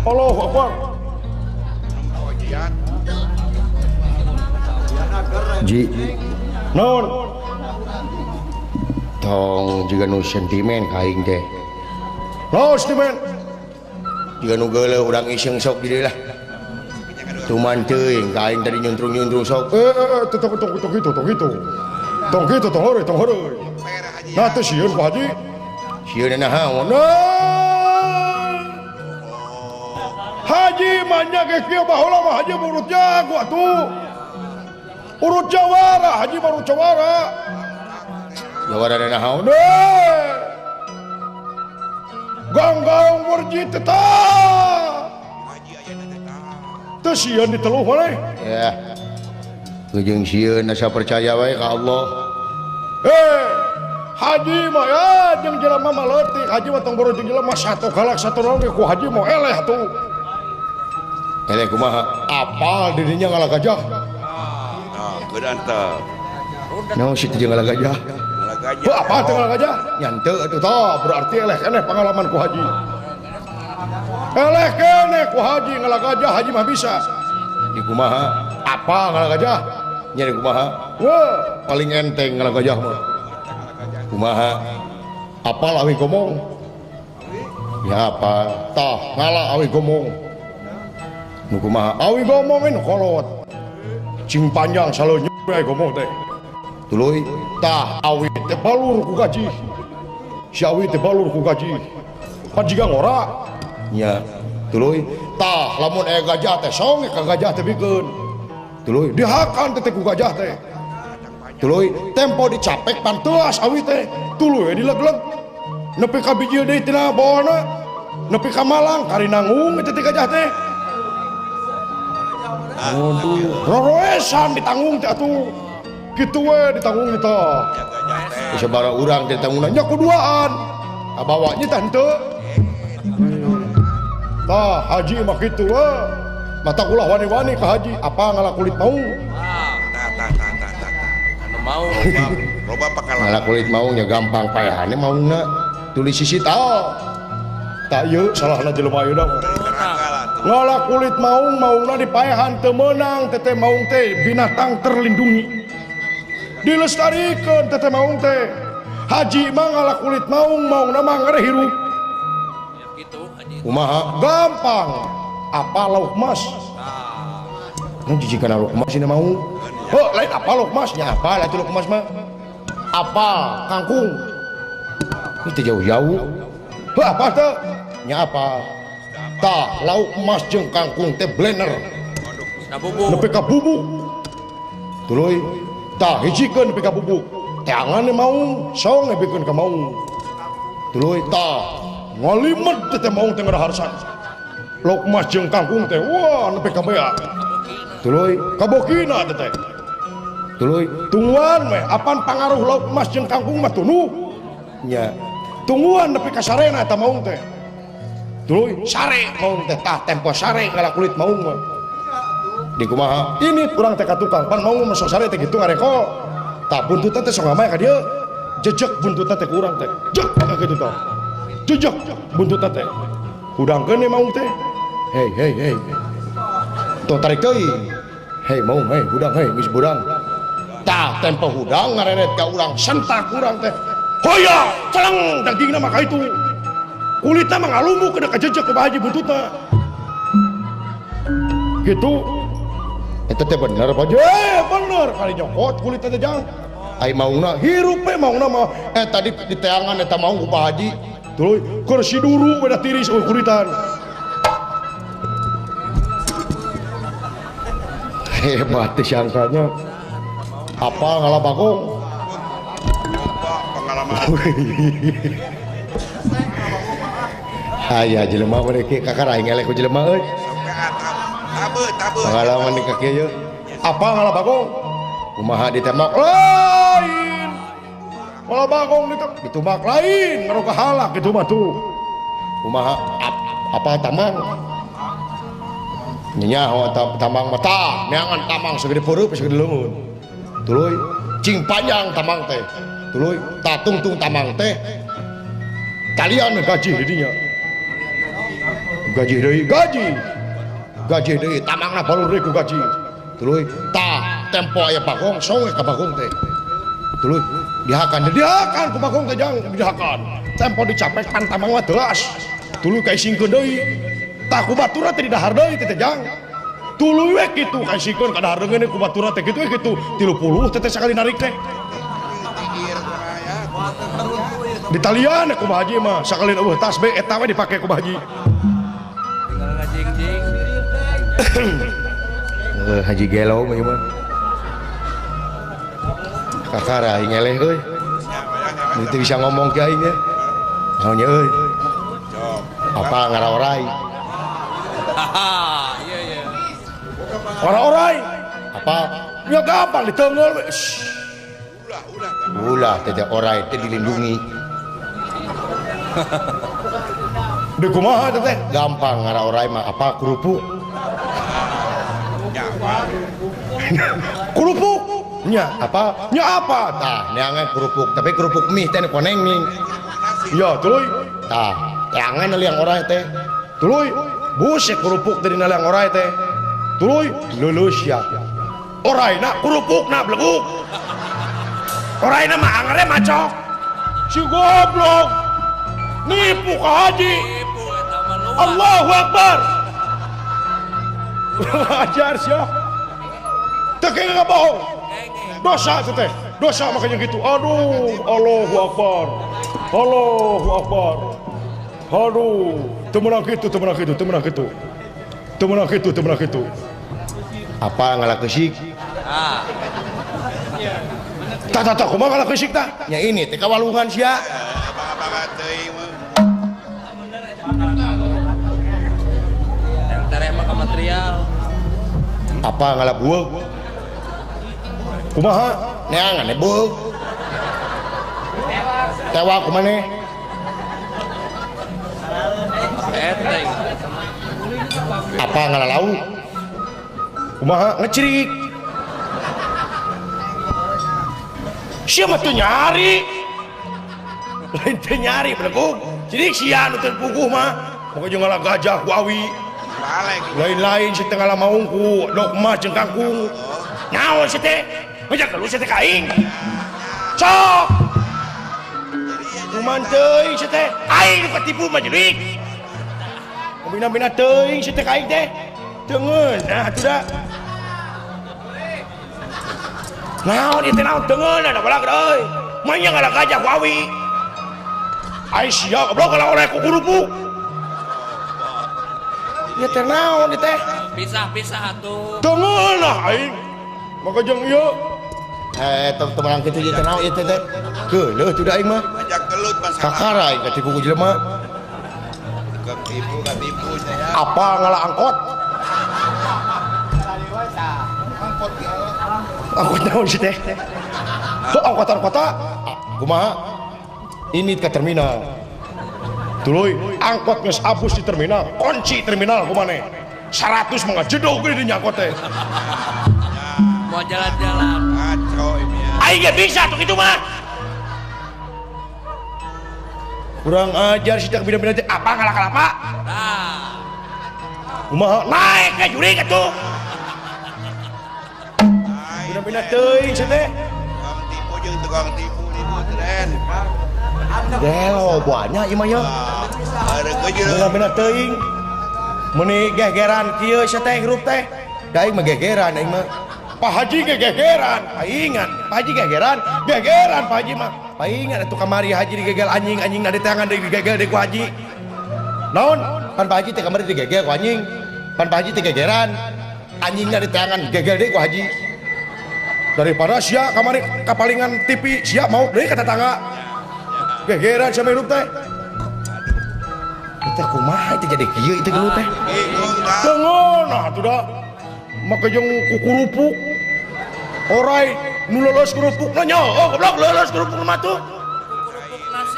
Allahu Akbar. Ji non tong juga nu sentimen kaing teh no sentimen juga nu geuleuh urang iseng sok di dieu lah cuman teuing kaing tadi nyuntrung-nyuntrung sok tong kitu tong heureui nah teh sieun ku haji sieun naon haji manya ge kieu baheula mah haji urut jago atuh urut jawara haji urut jawara jawara dana naon ganggang warji tetap teu sieun diteluh maneh ya jeung sieun asa percaya wae ka Allah haji mah ya jeung jelema mah leutik haji mah tong boro jeung jelema satu galak satu naon ku haji mah eleh atuh eleh kumaha apal dirinya ngalah gajah Berantap. Naon situ jeung ngalah gajah apa teh ngalah gajah nyanteu atuh tah berarti eleh keneh pengalaman ku haji eleh keneh ku haji ngalah gajah haji mah bisa di kumaha apa ngalah gajah nya di kumaha wah paling enteng ngalah gajah mah kumaha apal awi gomong ya apa tah ngalah awi gomong nu kumaha awi gomong nu kolot cing panjang selalu nyuai gomong teh tuluy tah awi teh balur ku gaji si awi teh balur ku gaji pan jiga ngora nya tuluy tah lamun aya gajah teh songe ka gajah teh bikeun tuluy dihakan teh ku gajah teh tuluy tempo dicapek panteas awi teh tuluy dilegleg nepi ka bijil deui tina bawana nepi ka malang kari nanggung teh gajah teh roroesan ditanggung teh atuh kitu we ditanggung eta sabaraha urang teh ditanggung nya kuduaan abawa nya teh henteu tah haji mah kitu we mata ulah wani-wani ka haji apa ngalah kulit maung anu mau loba pakalan ngalah kulit maung nya gampang paehane maungna tulis sisi tah tak ieu salahna jelema ayeuna ngalah kulit maungna dipaehan teu meunang teteh maung teh binatang terlindungi dilestarikeun teteh maung teh haji mah ngalah kulit maungna mah ngare hirup kumaha gampang apa lauk emas nu jijikeun lauk emas ini maung lain apa lauk emas nya apa lah lauk emas mah apa kangkung itu jauh-jauh apa teh nya apa tah lauk emas jeung kangkung teh blender nepi ka bubuk tuluy tah hijikeun nepi ka bubuk teangan maung song nebikeun ka maung tuluy tah ngalimet teh maung teh ngaraharsan lauk emas jeung kangkung teh wah nepi ka bea tuluy kabokina teh tuluy tungguan we apan pangaruh lauk emas jeung kangkung mah tunu nya tungguan nepi ka sarena eta maung teh tuluy sare maung teh tah tempo sare ngalah kulit maung mah di kumaha ini urang teh ka tukang pan maung masuk sare teh kitu ngareko tah buntutna teh sok ngamae ka dieu jejeg buntutna teh ku urang teh jek kitu tah jejeg buntutna teh udangkeun maung teh hei tuh tarik teuing hei maung hei hudang hei geus budang tah tempo hudang ngareret ka urang sentak urang teh hoya celeng dagingna mah ka itu kulitnya mah ngalumbu kena kejejek ke haji buntutnya gitu itu teh bener apa aja bener kali nyokot kulitnya teh jang ai maungna hirup maungna mah tadi di teangan eta maung ku Pak Haji tuluy kursi duru beda tiris kulitan hebat teh sangkanya apa ngalah bagong pengalaman aya jelema mereka kakak aing eleh ku jelema euy pengalaman di kaki ieu apa ngalah bagong kumaha ditembak lain ngalah bagong ditumbak lain ngaruka halak kitu mah tuh kumaha apa tamang nyaho tamang mata neangan tamang segede peureuk segede leungeun tuluy cing panjang tamang teh tuluy tatungtung tamang teh kalian gaji di dinya gaji deui tamangna balur deui ku gaji tuluy tah tempo aya bagong songe ka bagong teh tuluy dihakan ku bagong teh jang dihakan tempo dicapai pan tamang mah teuas tuluy kaisingkeun deui tah ku baturna teh didahar deui teh jang tuluy we kitu kaisingkeun ka dahar deui ku baturna teh kitu we kitu 30 teh sakali narik teh di talian ku haji mah sakali eueuh tasbih eta we dipake ku haji tinggal ngajing-jing haji gelo mah mah kakara ngeleh euy itu bisa ngomong ke aing ya naonnya euy apa ngaraorai iya ngaraorai apa ya gampang diteunggeul we ulah teh orai teh dilindungi di kumaha teh gampang ngaraorai mah apa kerupuk kerupuk nya apa tah neangan kerupuk tapi kerupuk mie teh koneng nih iya tuluy tah teangan liang orai teh tuluy busek kerupuk dari liang orai teh tuluy leuleus ya orai na kerupuk na bleguk orai na mah angere macok si goblok nipu ka haji Allahu Akbar ajar sia teh nggak bohong dosa teh dosa makanya gitu aduh Allahu Akbar aduh temenang gitu apa ngalah kesik tak kumaha ngalah kesik tah nya ini teh kawalungan sia yang terema ke material apa ngalah bueug kumaha neangan bueug tewa kumaneh eteng apa ngalah lauk kumaha ngecirik sia mah teu nyari lain teu nyari beleguk cirik sia nu teu puguh mah pokoknya ngalah gajah ku awi lain-lain si tengah maung ku dokma jeung kangkung naon si teh ngajak lu si teh ka aing sok kumaha teuing si teh aing nu katipu mah jurig bina-bina teuing si teh ka aing teh teungeun nah atuh da naon ieu teh naon teungeun da balag euy manya ngalah gajah ku awi ai sia goblok kalau orek ku kerupuk ya teh naon teh pisah atuh teungeun lah aing maka jeung ieu teman kitu ieu teh naon ieu teh geuleuh tuh da aing mah ajak gelut pas kakara aing katipu ku jelema ketipu apa ngalah angkot angkot naon sih teh angkotan kota kumaha ini ke terminal tuluy angkot geus abus di terminal kunci terminal kumaneh 100 mangga jedog gede di angkot teh mau jalan-jalan kacau ini ya aing ge bisa tuh kitu mah kurang ajar sih tak bina-bina teh apa ngalah kalapa kumaha naik ka juri atuh bina-bina teuing sih teh tukang tipu jeung tukang tipu tren gelo banyak ieu mah ya ada kejeul bina-bina teuing meni gegeran kieu sia teh grup teh da aing mah gegeran aing mah Pak Haji gegeran paingan Pak Haji gegeran Pak Haji mah paingan atuh kamari haji digegel anjing na di tangan digegel deui ku haji naon pan Pak Haji teh kamari digegel ku anjing pan Pak Haji teh gegeran anjingna di tangan gegel deui ku haji daripada sia kamari kapalingan TV sia mau deui ka tetangga gegeran sama hirup teh teh kumaha teh jadi kieu teh gelut teh teungeun nah atuh da maka jeung kukurupuk orai nu leuleus kerupukna nya goblok leuleus kerupuk mah tuh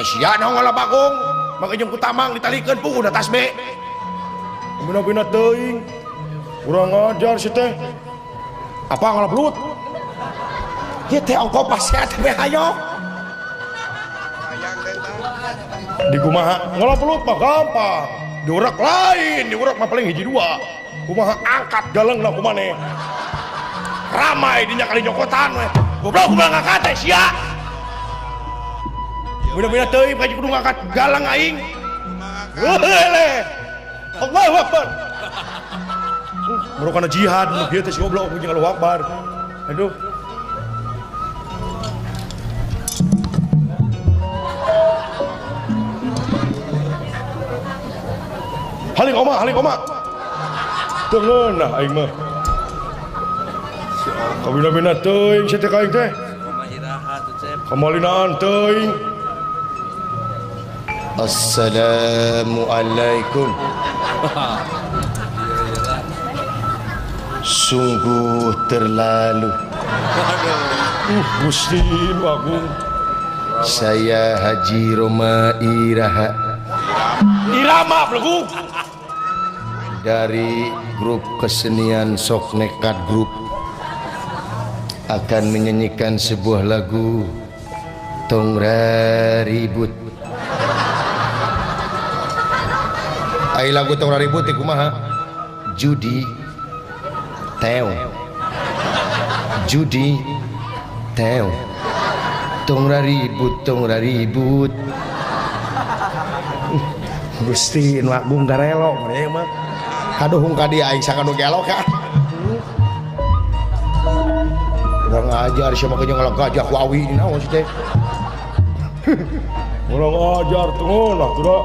sia naon ngalah bagong maka jeung ku tamang ditalikeun puguh da tasbih bina-bina teuing urang ajar si teh apa ngalah belut ieu teh ongko pasehat teh hayo di kumaha ngalah belut mah gampang diurak lain, diurak mah paling hiji dua. Kumaha angkat galengna kumane. Ramai dinya kali nyokotan we. Goblok kumaha ngangkat teh sia. Bina-bina teuing kaji kudu ngangkat galang aing. Heule. Allahu Akbar. Baru kana jihad nu kieu teh si goblok jeung Allahu Akbar. Aduh. Halik oma. Tengeunah aing mah. Kabina-bina teuing sia teh kaing teh. Koma iraha tuh Cep. Kamalinaan teuing. Assalamualaikum. Sungguh terlalu. Gusti Agung. Saya Haji Roma Iraha. Irama belum. Dari grup kesenian Sok Nekat Group akan menyanyikan sebuah lagu Tongra Ribut. Ai lagu Tongra Ribut iku kumaha? Judi Teo. Judi Teo. Tongra ribut. Gusti nu Agung garelo meureun mah. Kaduhung ka dia aing sakanu gelok ka. Urang ajar sia mah jeung gajah wawi naon teh. Urang ajar tengeulah tuh da.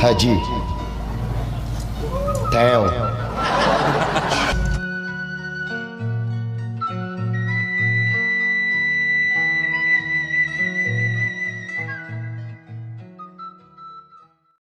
Haji Teo